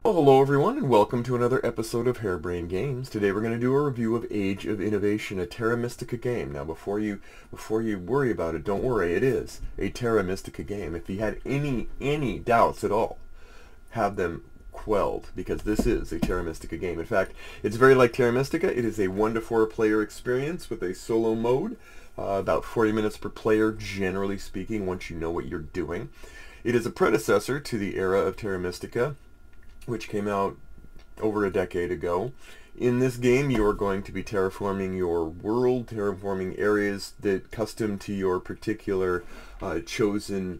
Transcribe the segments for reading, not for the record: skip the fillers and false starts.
Well, hello everyone, and welcome to another episode of Harebrained Games. Today we're going to do a review of Age of Innovation, a Terra Mystica game. Now, before you worry about it, don't worry, it is a Terra Mystica game. If you had any doubts at all, have them quelled, because this is a Terra Mystica game. In fact, it's very like Terra Mystica. It is a 1 to 4 player experience with a solo mode, about 40 minutes per player, generally speaking, once you know what you're doing. It is a predecessor to the era of Terra Mystica, which came out over a decade ago. In this game, you are going to be terraforming your world, terraforming areas that custom to your particular chosen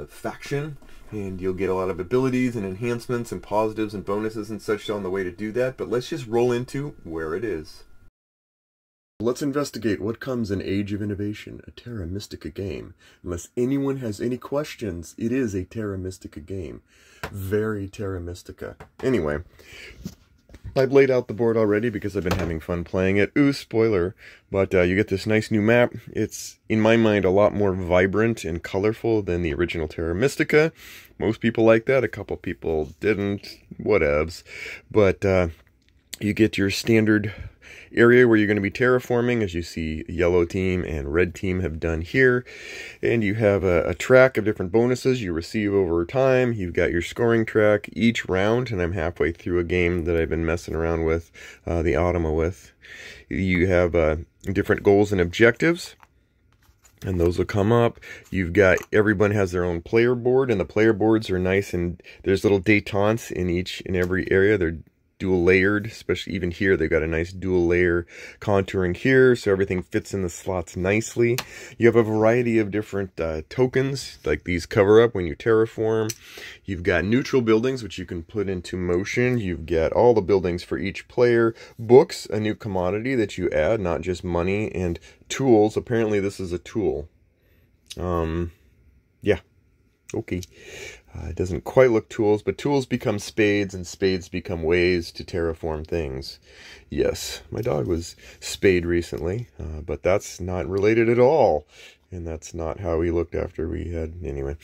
faction, and you'll get a lot of abilities and enhancements and positives and bonuses and such on the way to do that. But let's just roll into where it is. Let's investigate what comes in Age of Innovation, a Terra Mystica game. Unless anyone has any questions, it is a Terra Mystica game. Very Terra Mystica. Anyway, I've laid out the board already because I've been having fun playing it. Ooh, spoiler. But you get this nice new map. It's, in my mind, a lot more vibrant and colorful than the original Terra Mystica. Most people like that. A couple people didn't. Whatevs. But you get your standard area where you're going to be terraforming, as you see yellow team and red team have done here, and you have a track of different bonuses you receive over time. You've got your scoring track each round, and I'm halfway through a game that I've been messing around with the Automa with. You have different goals and objectives, and those will come up. You've got, everyone has their own player board, and the player boards are nice, and there's little detentes in every area. They're dual layered, especially even here they've got a nice dual layer contouring here, so everything fits in the slots nicely. You have a variety of different tokens, like these cover up when you terraform. You've got neutral buildings which you can put into motion. You've got all the buildings for each player. Books, a new commodity that you add, not just money. And tools, apparently this is a tool. Yeah, okay. It doesn't quite look tools, but tools become spades, and spades become ways to terraform things. Yes, my dog was spayed recently, but that's not related at all. And that's not how we looked after we had, anyway.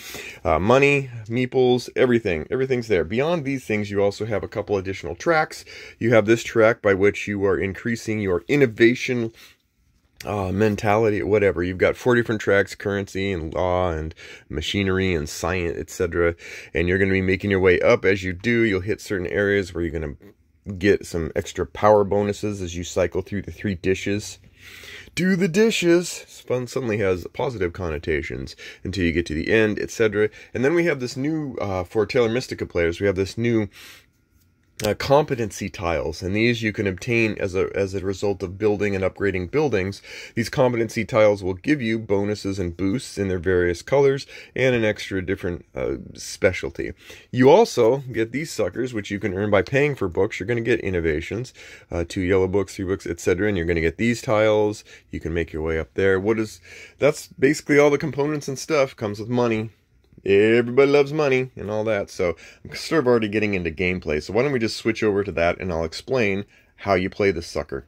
Money, meeples, everything. Everything's there. Beyond these things, you also have a couple additional tracks. You have this track by which you are increasing your innovation mentality, whatever. You've got 4 different tracks: currency and law and machinery and science, etc. And you're going to be making your way up. As you do, you'll hit certain areas where you're going to get some extra power bonuses as you cycle through the 3 dishes. Do the dishes! Fun suddenly has positive connotations until you get to the end, etc. And then we have this new, for Terra Mystica players, we have this new competency tiles, and these you can obtain as a result of building and upgrading buildings. These competency tiles will give you bonuses and boosts in their various colors and an extra different specialty. You also get these suckers, which you can earn by paying for books. You're going to get innovations, 2 yellow books, 3 books, etc., and you're going to get these tiles. You can make your way up there. That's basically all the components and stuff. Comes with money. Everybody loves money and all that, so I'm sort of already getting into gameplay. So why don't we just switch over to that, and I'll explain how you play this sucker.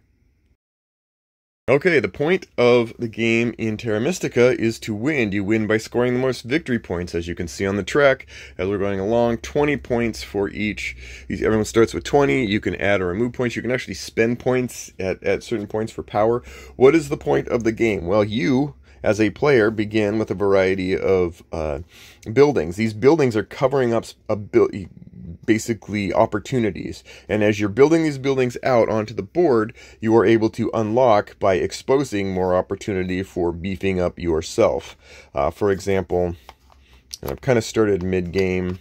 Okay, the point of the game in Terra Mystica is to win. You win by scoring the most victory points, as you can see on the track as we're going along. 20 points for each. Everyone starts with 20. You can add or remove points. You can actually spend points at certain points for power. What is the point of the game? Well, you, as a player, begin with a variety of buildings. These buildings are covering up basically opportunities, and as you're building these buildings out onto the board, you are able to unlock by exposing more opportunity for beefing up yourself. For example, I've kind of started mid-game.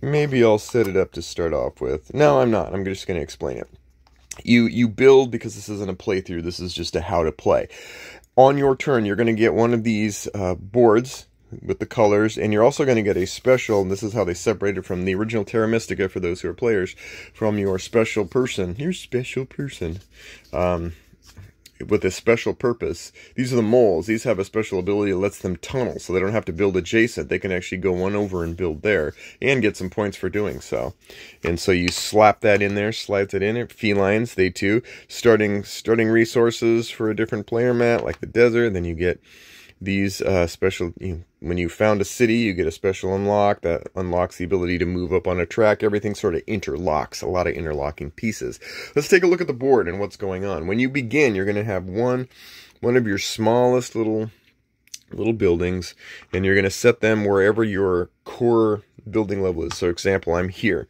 Maybe I'll set it up to start off with. No, I'm not. I'm just going to explain it. You build, because this isn't a playthrough, this is just a how to play. On your turn, you're going to get one of these boards with the colors, and you're also going to get a special, and this is how they separated from the original Terra Mystica, for those who are players, from your special person. Your special person. With a special purpose. These are the moles. These have a special ability that lets them tunnel, so they don't have to build adjacent. They can actually go one over and build there, and get some points for doing so. And so you slap that in there, slides it in. Felines, they too. Starting resources for a different player mat, like the desert. Then you get these special, when you found a city, you get a special unlock that unlocks the ability to move up on a track. Everything sort of interlocks, a lot of interlocking pieces. Let's take a look at the board and what's going on. When you begin, you're going to have one of your smallest little buildings, and you're going to set them wherever your core building level is. So example, I'm here.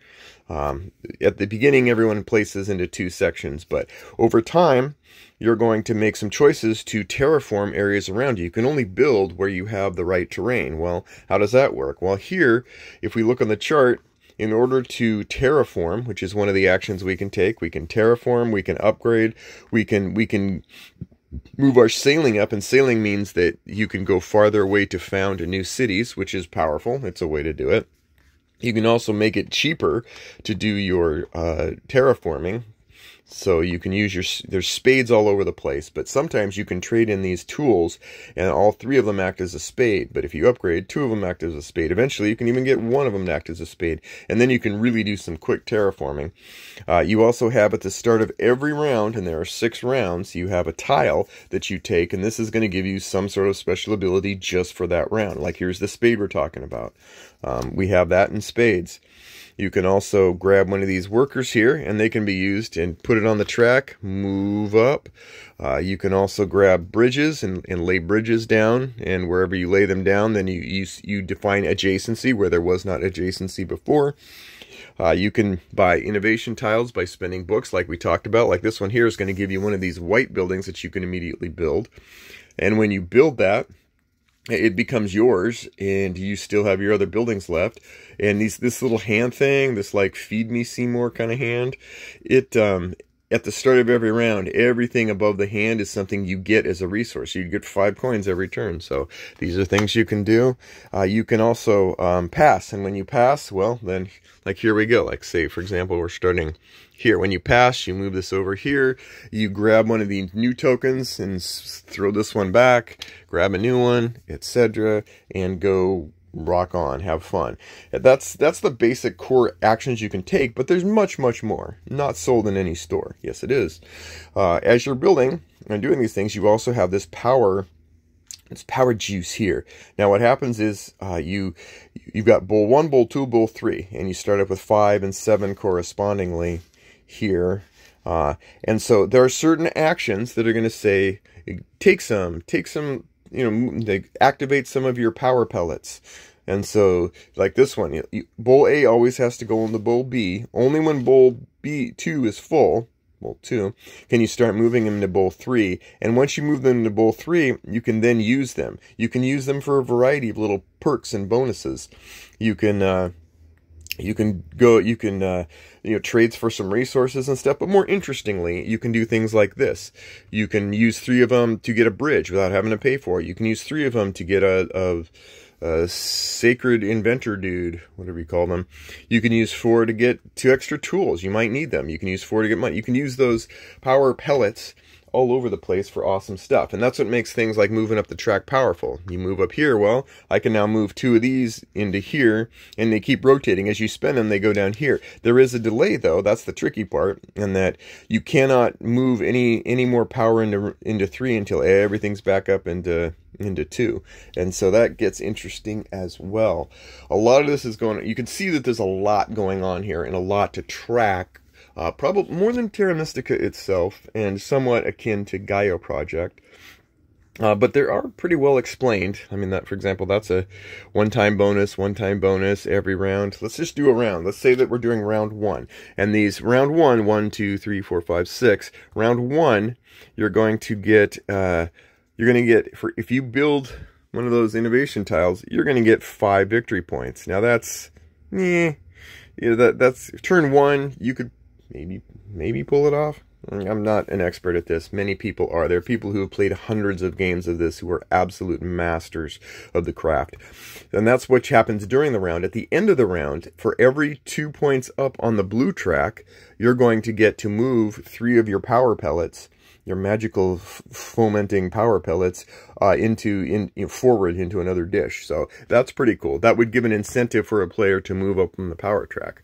At the beginning, everyone places into 2 sections, but over time, you're going to make some choices to terraform areas around you. You can only build where you have the right terrain. Well, how does that work? Well, here, if we look on the chart, in order to terraform, which is one of the actions we can take, we can terraform, we can upgrade, we can move our sailing up, and sailing means that you can go farther away to found new cities, which is powerful. It's a way to do it. You can also make it cheaper to do your terraforming. So you can use there's spades all over the place, but sometimes you can trade in these tools and all 3 of them act as a spade. But if you upgrade, 2 of them act as a spade. Eventually you can even get 1 of them to act as a spade, and then you can really do some quick terraforming. You also have at the start of every round, and there are 6 rounds, you have a tile that you take, and this is going to give you some sort of special ability just for that round. Like here's the spade we're talking about. We have that in spades. You can also grab one of these workers here, and they can be used and put it on the track, move up. You can also grab bridges and lay bridges down, and wherever you lay them down, then you define adjacency where there was not adjacency before. You can buy innovation tiles by spending books like we talked about. Like this one here is going to give you one of these white buildings that you can immediately build. And when you build that, it becomes yours, and you still have your other buildings left. And this little hand thing, this like feed me Seymour kind of hand, it at the start of every round, everything above the hand is something you get as a resource. You get 5 coins every turn. So these are things you can do. You can also pass, and when you pass, well, then like here we go. Like say, for example, we're starting here. When you pass, you move this over here. You grab one of the new tokens and throw this one back. Grab a new one, etc., and go rock on, have fun. That's the basic core actions you can take, but there's much more not sold in any store. Yes, it is. As you're building and doing these things, you also have this power juice here. Now what happens is you've got bowl 1, bowl 2, bowl 3, and you start up with 5 and 7 correspondingly here. And so there are certain actions that are going to say take some, they activate some of your power pellets. And so, like this one, bowl A always has to go into bowl B. Only when bowl B2 is full, bowl 2, can you start moving them into bowl 3. And once you move them into bowl 3, you can then use them. You can use them for a variety of little perks and bonuses. You can trades for some resources and stuff, but more interestingly, you can do things like this. You can use 3 of them to get a bridge without having to pay for it. You can use 3 of them to get a sacred inventor dude, whatever you call them. You can use 4 to get 2 extra tools. You might need them. You can use 4 to get money. You can use those power pellets all over the place for awesome stuff. And that's what makes things like moving up the track powerful. You move up here, well, I can now move 2 of these into here, and they keep rotating. As you spend them, they go down here. There is a delay, though. That's the tricky part, in that you cannot move any more power into 3 until everything's back up into 2. And so that gets interesting as well. A lot of this is going on. You can see that there's a lot going on here and a lot to track. Probably more than Terra Mystica itself, and somewhat akin to Gaia Project. But they are pretty well explained. I mean, that, for example, that's a one-time bonus every round. Let's just do a round. Let's say that we're doing round 1. And these round 1, 2, 3, 4, 5, 6. Round 1, you're going to get, if you build one of those innovation tiles, you're going to get 5 victory points. Now that's, that's turn 1, you could maybe pull it off. I'm not an expert at this. Many people are. There are people who have played hundreds of games of this who are absolute masters of the craft. And that's what happens during the round. At the end of the round, for every 2 points up on the blue track, you're going to get to move 3 of your power pellets, your magical fomenting power pellets, forward into another dish. So that's pretty cool. That would give an incentive for a player to move up on the power track.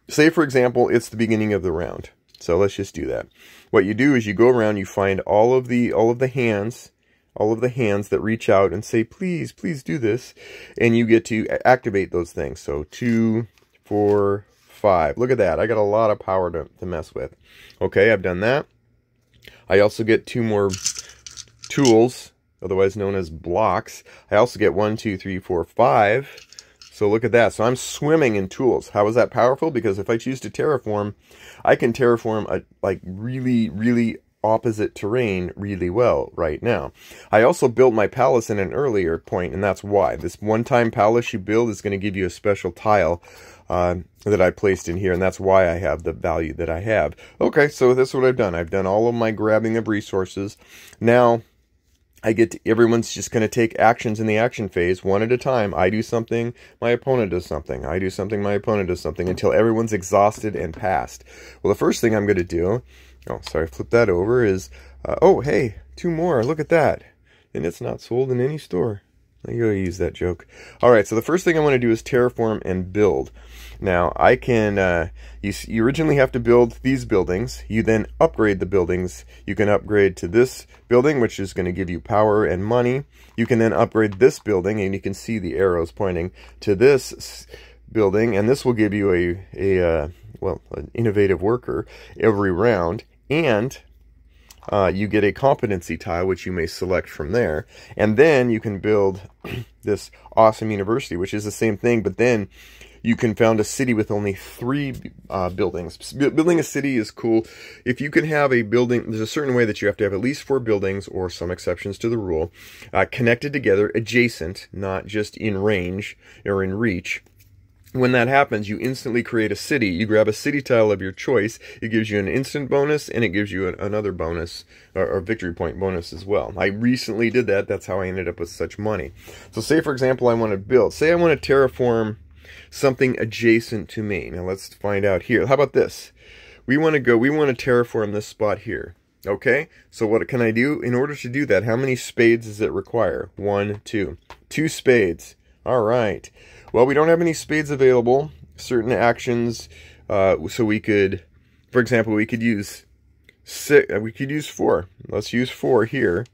Say, for example, it's the beginning of the round. So let's just do that. What you do is you go around, you find all of the hands, all of the hands that reach out and say, please, please do this. And you get to activate those things. So 2, 4, 5. Look at that. I got a lot of power to mess with. Okay, I've done that. I also get 2 more tools, otherwise known as blocks. I also get 1, 2, 3, 4, 5. So look at that. So I'm swimming in tools. How is that powerful? Because if I choose to terraform, I can terraform a like really opposite terrain really well right now. I also built my palace in an earlier point, and that's why. This one-time palace you build is going to give you a special tile that I placed in here, and that's why I have the value that I have. Okay, so that's what I've done. I've done all of my grabbing of resources. Now, everyone's just going to take actions in the action phase one at a time. I do something, my opponent does something. I do something, my opponent does something, until everyone's exhausted and passed. Well, the first thing I'm going to do, oh, sorry, flip that over, is, oh, hey, 2 more, look at that. And it's not sold in any store. I gotta use that joke. All right, so the first thing I want to do is terraform and build. Now, I can, you originally have to build these buildings. You then upgrade the buildings. You can upgrade to this building, which is going to give you power and money. You can then upgrade this building, and you can see the arrows pointing to this building, and this will give you well, an innovative worker every round, and you get a competency tile, which you may select from there. And then you can build this awesome university, which is the same thing, but then you can found a city with only 3 buildings. Building a city is cool. If you can have a building, there's a certain way that you have to have at least 4 buildings, or some exceptions to the rule, connected together, adjacent, not just in range or in reach. When that happens, you instantly create a city. You grab a city tile of your choice. It gives you an instant bonus, and it gives you another bonus, or victory point bonus as well. I recently did that. That's how I ended up with such money. So say, for example, I want to build. Say I want to terraform something adjacent to me. Now let's find out here. How about this? We want to terraform this spot here. Okay? So what can I do? In order to do that, how many spades does it require? 1, 2. 2 spades. All right. Well, we don't have any spades available. Certain actions, so we could, for example, we could use 4. Let's use 4 here.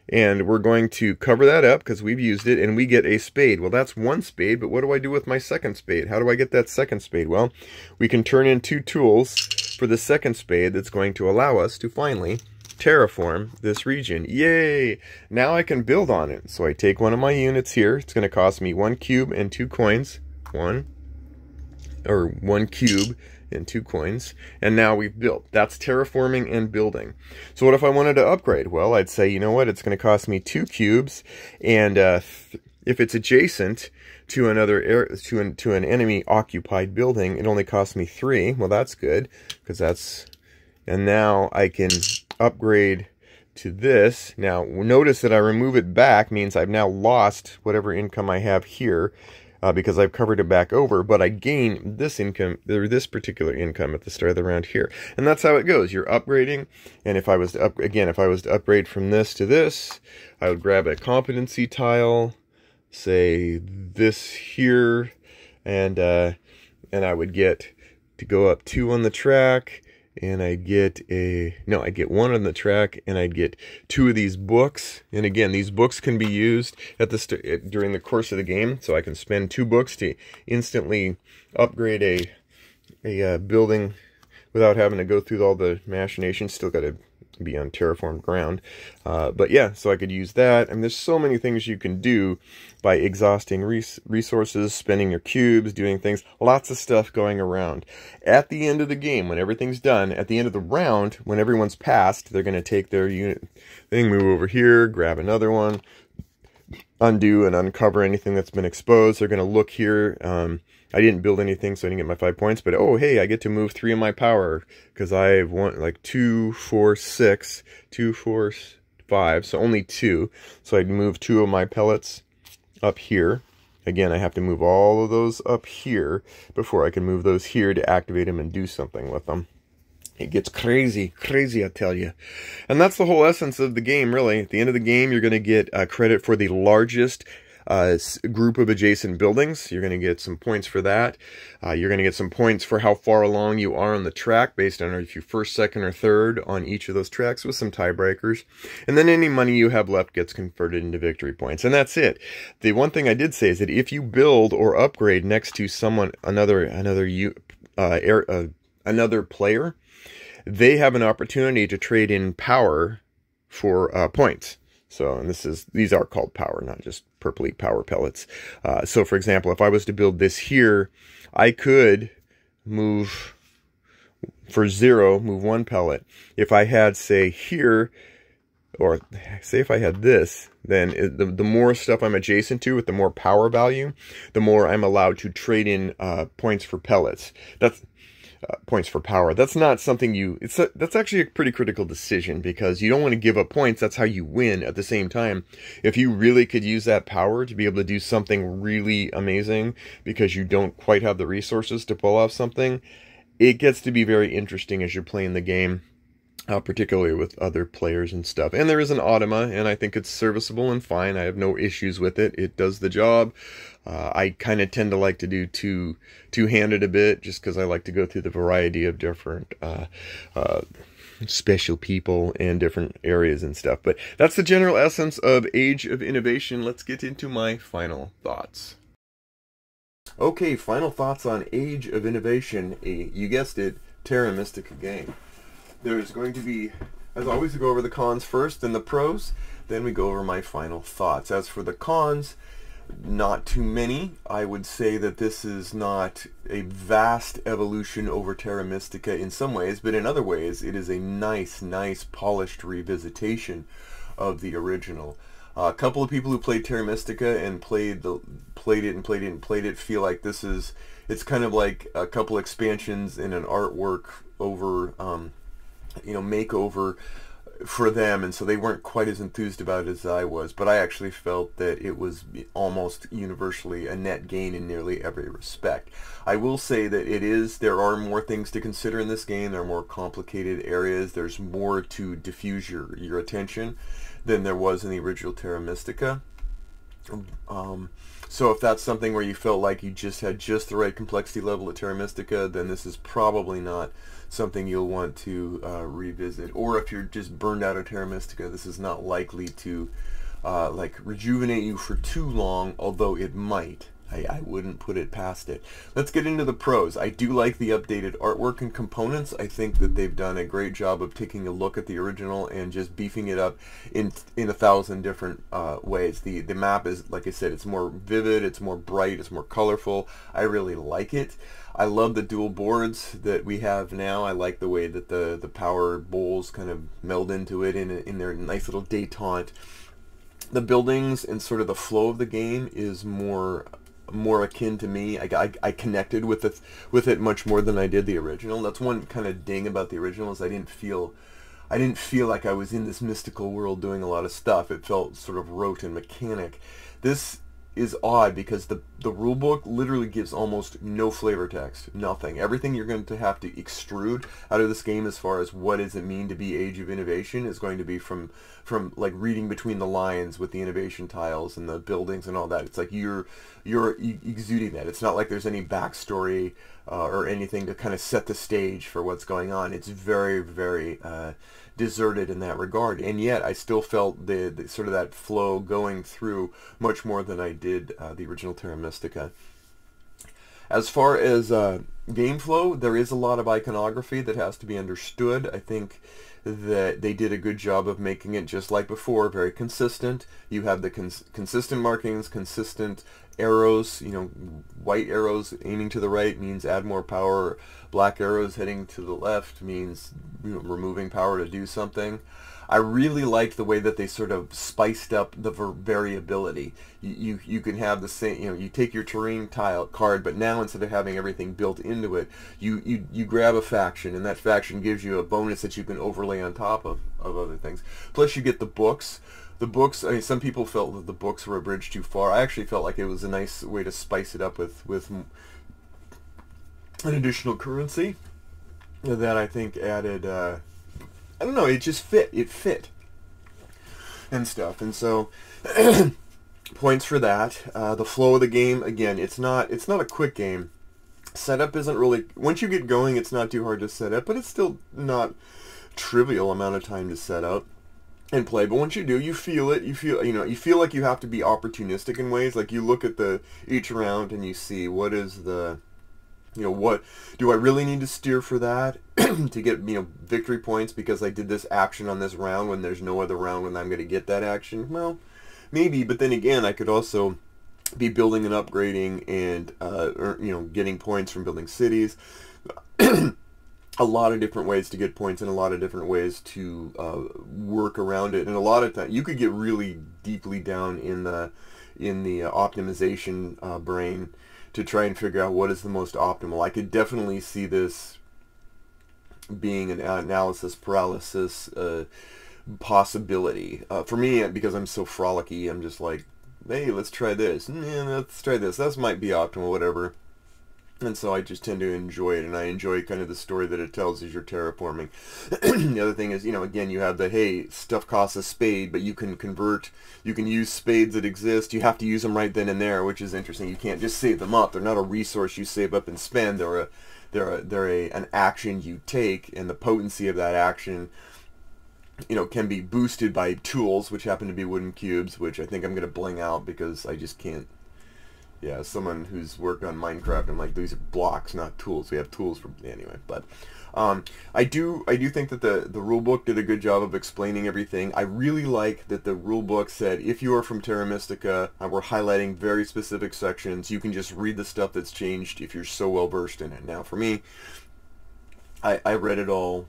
And we're going to cover that up because we've used it, and we get a spade. Well, that's 1 spade, but what do I do with my second spade? How do I get that second spade? Well, we can turn in 2 tools for the second spade that's going to allow us to finally terraform this region. Yay! Now I can build on it. So I take one of my units here. It's going to cost me 1 cube and 2 coins. 1 cube and 2 coins. And now we've built. That's terraforming and building. So what if I wanted to upgrade? Well, I'd say, you know what? It's going to cost me 2 cubes, and if it's adjacent to another to an enemy occupied building, it only costs me 3. Well, that's good, because that's, and now I can upgrade to this. Now notice that I remove it back means I've now lost whatever income I have here, because I've covered it back over, but I gain this income, or this particular income, at the start of the round here. And that's how it goes. You're upgrading, and if I was to if I was to upgrade from this to this, I would grab a competency tile, say this here, and I would get to go up 2 on the track, and I'd get I'd get 1 on the track, and I'd get 2 of these books. And again, these books can be used at during the course of the game, so I can spend 2 books to instantly upgrade a building without having to go through all the machinations. Still got to be on terraformed ground, but yeah, so I could use that. And there's so many things you can do by exhausting resources, spending your cubes, doing things, lots of stuff going around. At the end of the game, when everything's done, at the end of the round, when everyone's passed, they're going to take their unit thing, move over here, grab another one, undo and uncover anything that's been exposed. They're going to look here. I didn't build anything, so I didn't get my 5 points, but oh, hey, I get to move 3 of my power, because I want like 2, 4, 6, 2, 4, 5, so only 2. So I'd move 2 of my pellets up here. Again, I have to move all of those up here before I can move those here to activate them and do something with them. It gets crazy, I tell you. And that's the whole essence of the game, really. At the end of the game, you're going to get credit for the largest group of adjacent buildings. You're going to get some points for that. You're going to get some points for how far along you are on the track based on if you're first, second, or third on each of those tracks with some tiebreakers. And then any money you have left gets converted into victory points. And that's it. The one thing I did say is that if you build or upgrade next to someone, another player, they have an opportunity to trade in power for points. So, and these are called power, not just purpley power pellets. So for example, if I was to build this here, I could move for 0, move 1 pellet. If I had, say, here, or say if I had this, then the more stuff I'm adjacent to with the more power value, the more I'm allowed to trade in points for pellets. That's points for power. That's not something that's actually a pretty critical decision, because you don't want to give up points. That's how you win. At the same time, if you really could use that power to be able to do something really amazing because you don't quite have the resources to pull off something, it gets to be very interesting as you're playing the game. Particularly with other players and stuff. And there is an automa, and I think it's serviceable and fine. I have no issues with it. It does the job. I kind of tend to like to do two-handed a bit, just because I like to go through the variety of different special people and different areas and stuff. But that's the general essence of Age of Innovation. Let's get into my final thoughts. Okay, final thoughts on Age of Innovation. You guessed it, Terra Mystica game. There's going to be, as always, we go over the cons first, then the pros, then we go over my final thoughts. As for the cons, not too many. I would say that this is not a vast evolution over Terra Mystica in some ways, but in other ways, it is a nice, polished revisitation of the original. A couple of people who played Terra Mystica and played it feel like it's kind of like a couple expansions in an artwork over, makeover for them, and so they weren't quite as enthused about it as I was, but I actually felt that it was almost universally a net gain in nearly every respect. I will say that there are more things to consider in this game. There are more complicated areas. There's more to diffuse your attention than there was in the original Terra Mystica. So if that's something where you felt like you just had just the right complexity level at Terra Mystica, then this is probably not something you'll want to revisit. Or if you're just burned out of Terra Mystica, this is not likely to rejuvenate you for too long, although it might. I wouldn't put it past it. Let's get into the pros. I do like the updated artwork and components. I think that they've done a great job of taking a look at the original and just beefing it up in 1,000 different ways. The map is, like I said, it's more vivid, it's more bright, it's more colorful. I really like it. I love the dual boards that we have now. I like the way that the power bowls kind of meld into it in their nice little detente. The buildings and sort of the flow of the game is more akin to me. I connected with it much more than I did the original. That's one kind of ding about the original, is I didn't feel like I was in this mystical world doing a lot of stuff. It felt sort of rote and mechanic. This is odd because the rule book literally gives almost no flavor text, nothing. Everything you're going to have to extrude out of this game as far as what does it mean to be Age of Innovation is going to be from like reading between the lines with the innovation tiles and the buildings and all that. It's like you're exuding that. It's not like there's any backstory or anything to kind of set the stage for what's going on. It's very, very deserted in that regard, and yet I still felt the sort of that flow going through much more than I did the original Terra Mystica. As far as game flow, there is a lot of iconography that has to be understood. I think that they did a good job of making it, just like before, very consistent. You have the consistent markings, consistent arrows. White arrows aiming to the right means add more power. Black arrows heading to the left means removing power to do something. I really liked the way that they sort of spiced up the variability. You can have the same, you take your terrain tile card, but now instead of having everything built into it, you grab a faction, and that faction gives you a bonus that you can overlay on top of other things. Plus you get the books. The books, I mean, some people felt that the books were a bridge too far. I actually felt like it was a nice way to spice it up with an additional currency that I think added, I don't know, it just fit. It fit and stuff. And so points for that. The flow of the game, again, it's not a quick game. Setup isn't really, once you get going, it's not too hard to set up, but it's still not trivial amount of time to set up and play. But once you do, you feel it. You feel like you have to be opportunistic in ways. Like you look at each round and you see what is the, what do I really need to steer for that to get, victory points because I did this action on this round when there's no other round when I'm going to get that action. Well, maybe, but then again, I could also be building and upgrading and getting points from building cities. A lot of different ways to get points and a lot of different ways to work around it. And a lot of times you could get really deeply down in the optimization brain to try and figure out what is the most optimal. I could definitely see this being an analysis paralysis possibility. For me, because I'm so frolicky, I'm just like, hey, let's try this. Let's try this. This might be optimal, whatever. And so I just tend to enjoy it, and I enjoy kind of the story that it tells as you're terraforming. The other thing is, again, you have the, hey, stuff costs a spade, but you can use spades that exist. You have to use them right then and there, which is interesting. You can't just save them up. They're not a resource you save up and spend. They're an action you take, and the potency of that action, can be boosted by tools, which happen to be wooden cubes, which I think I'm going to bling out because I just can't. Yeah, someone who's worked on Minecraft, I'm like, these are blocks, not tools. We have tools for anyway. But I do think that the rule book did a good job of explaining everything. I really like that the rule book said if you are from Terra Mystica, we're highlighting very specific sections. You can just read the stuff that's changed if you're so well versed in it. Now, for me, I read it all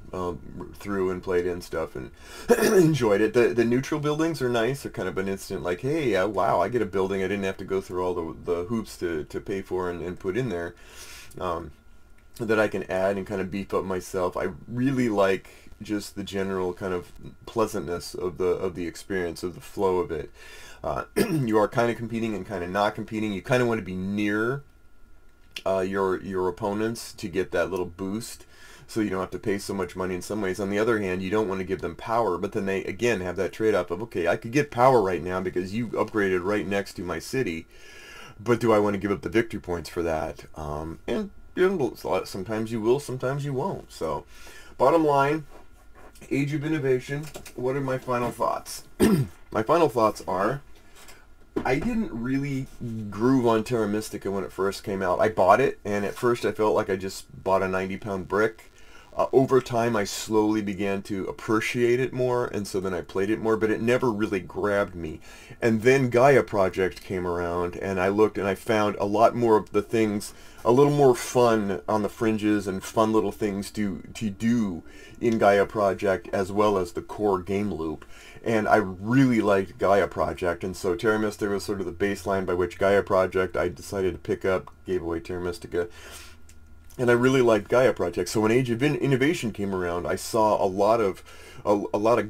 through and played in stuff and enjoyed it. The neutral buildings are nice. They're kind of an instant like, hey, wow, I get a building I didn't have to go through all the hoops to pay for and put in there that I can add and kind of beef up myself. I really like just the general kind of pleasantness of the experience, of the flow of it. You are kind of competing and kind of not competing. You kind of want to be near your opponents to get that little boost, so you don't have to pay so much money in some ways. On the other hand, you don't want to give them power, but then they, again, have that trade-off of, okay, I could get power right now because you upgraded right next to my city, but do I want to give up the victory points for that? And sometimes you will, sometimes you won't. So, bottom line, Age of Innovation, what are my final thoughts? My final thoughts are, I didn't really groove on Terra Mystica when it first came out. I bought it, and at first I felt like I just bought a 90-pound brick. Over time, I slowly began to appreciate it more, and so then I played it more, but it never really grabbed me. And then Gaia Project came around, and I looked and I found a lot more of the things, a little more fun on the fringes and fun little things to do in Gaia Project, as well as the core game loop. And I really liked Gaia Project, and so Terra Mystica was sort of the baseline by which Gaia Project I decided to pick up, gave away Terra Mystica. And I really liked Gaia Project. So when Age of Innovation came around, I saw a lot of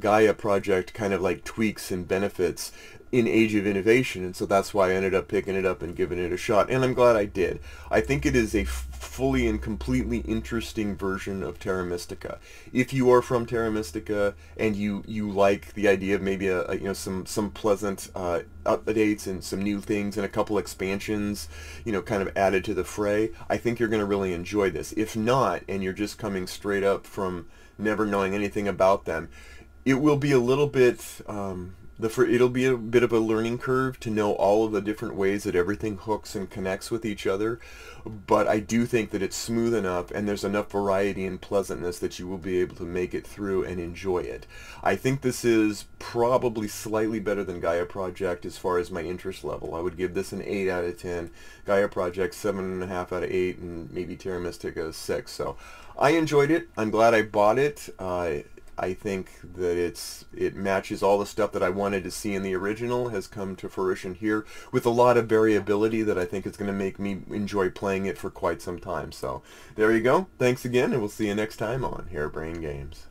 Gaia Project kind of like tweaks and benefits in Age of Innovation, and so that's why I ended up picking it up and giving it a shot, and I'm glad I did. I think it is a fully and completely interesting version of Terra Mystica. If you are from Terra Mystica and you like the idea of maybe some pleasant updates and some new things and a couple expansions, kind of added to the fray, I think you're going to really enjoy this. If not, and you're just coming straight up from never knowing anything about them, it will be a little bit it'll be a bit of a learning curve to know all of the different ways that everything hooks and connects with each other, but I do think that it's smooth enough and there's enough variety and pleasantness that you will be able to make it through and enjoy it. I think this is probably slightly better than Gaia Project as far as my interest level. I would give this an 8 out of 10, Gaia Project 7.5 out of 8, and maybe Terra Mystica a 6. So I enjoyed it. I'm glad I bought it. I think that it matches all the stuff that I wanted to see in the original, has come to fruition here with a lot of variability that I think is going to make me enjoy playing it for quite some time. So there you go. Thanks again, and we'll see you next time on Harebrained Games.